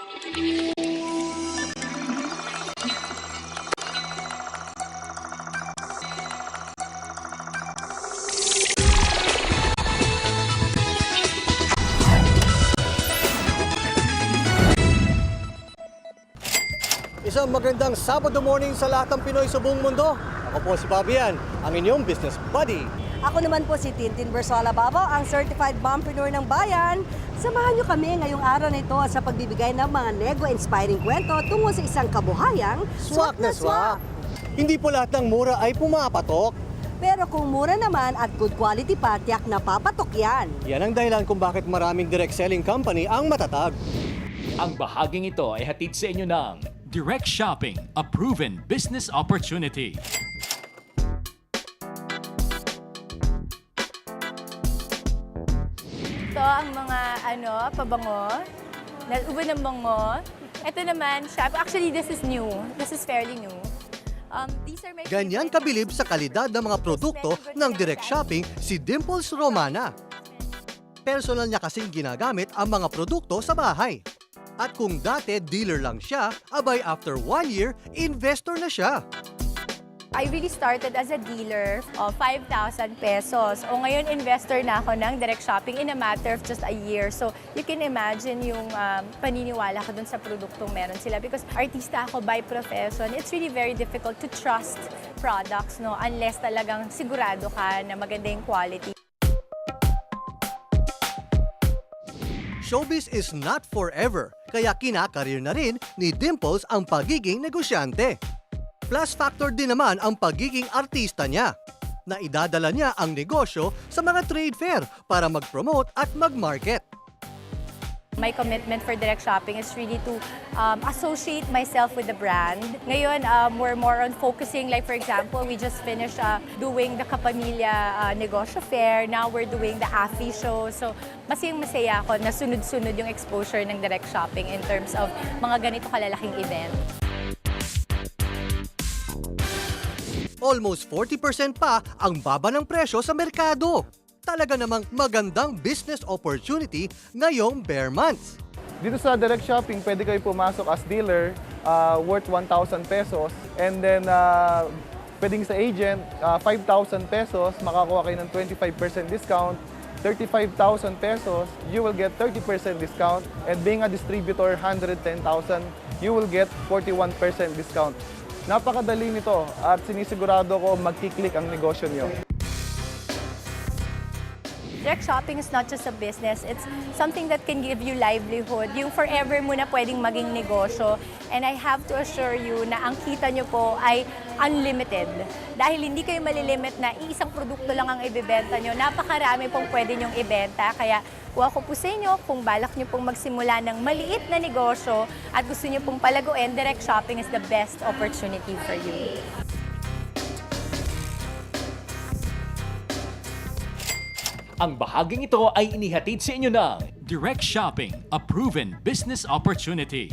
Isang magandang Sabado morning sa lahat ng Pinoy sa buong mundo. Ako po si Fabian, ang inyong business buddy. Ako naman po si Tintin Bersola Babo, ang Certified Mompreneur ng Bayan. Samahan niyo kami ngayong araw na ito sa pagbibigay ng mga nego-inspiring kwento tungo sa isang kabuhayang Swak na swak! Hindi po lahat ng mura ay pumapatok. Pero kung mura naman at good quality pa, tiyak na papatok yan. Yan ang dahilan kung bakit maraming direct selling company ang matatag. Ang bahaging ito ay hatid sa inyo ng Direct Shopping, a proven business opportunity. Ito ang mga pabango, ubo ng bango. Ito naman, actually this is new. This is fairly new. These are my Ganyan favorite- kabilib sa kalidad ng mga produkto ng direct shopping si Dimples Romana. Personal niya kasing ginagamit ang mga produkto sa bahay. At kung dati dealer lang siya, abay after 1 year, investor na siya. I really started as a dealer of 5,000 pesos. O ngayon, investor na ako ng direct shopping in a matter of just a year. So, you can imagine yung paniniwala ko dun sa produktong meron sila. Because artista ako by profession, it's really very difficult to trust products, no? Unless talagang sigurado ka na maganda yung quality. Showbiz is not forever, kaya kinakarir na rin ni Dimples ang pagiging negosyante. Plus factor din naman ang pagiging artista niya, na idadala niya ang negosyo sa mga trade fair para mag-promote at mag-market. My commitment for direct shopping is really to associate myself with the brand. Ngayon, we're more on focusing, like for example, we just finished doing the Kapamilya Negosyo Fair. Now we're doing the AFI show. So, masaya ako na sunod-sunod yung exposure ng direct shopping in terms of mga ganito kalalaking event. Almost 40% pa ang baba ng presyo sa merkado. Talaga namang magandang business opportunity ngayong bare months. Dito sa direct shopping, pwede kayo pumasok as dealer worth 1,000 pesos. And then, pwedeng sa agent, 5,000 pesos, makakuha kayo ng 25% discount. 35,000 pesos, you will get 30% discount. And being a distributor, 110,000, you will get 41% discount. Napakadali nito at sinisigurado ko magkiklik ang negosyo niyo. Direct shopping is not just a business, it's something that can give you livelihood. Yung forever mo na pwedeng maging negosyo. And I have to assure you na ang kita nyo po ay unlimited. Dahil hindi kayo malilimit na isang produkto lang ang ibebenta nyo. Napakarami pong pwede nyong ibenta. Kaya kung ako po sa inyo, kung balak nyo pong magsimula ng maliit na negosyo at gusto nyo pong palaguin, direct shopping is the best opportunity for you. Ang bahaging ito ay inihatid sa inyo ng Direct Shopping, a proven business opportunity.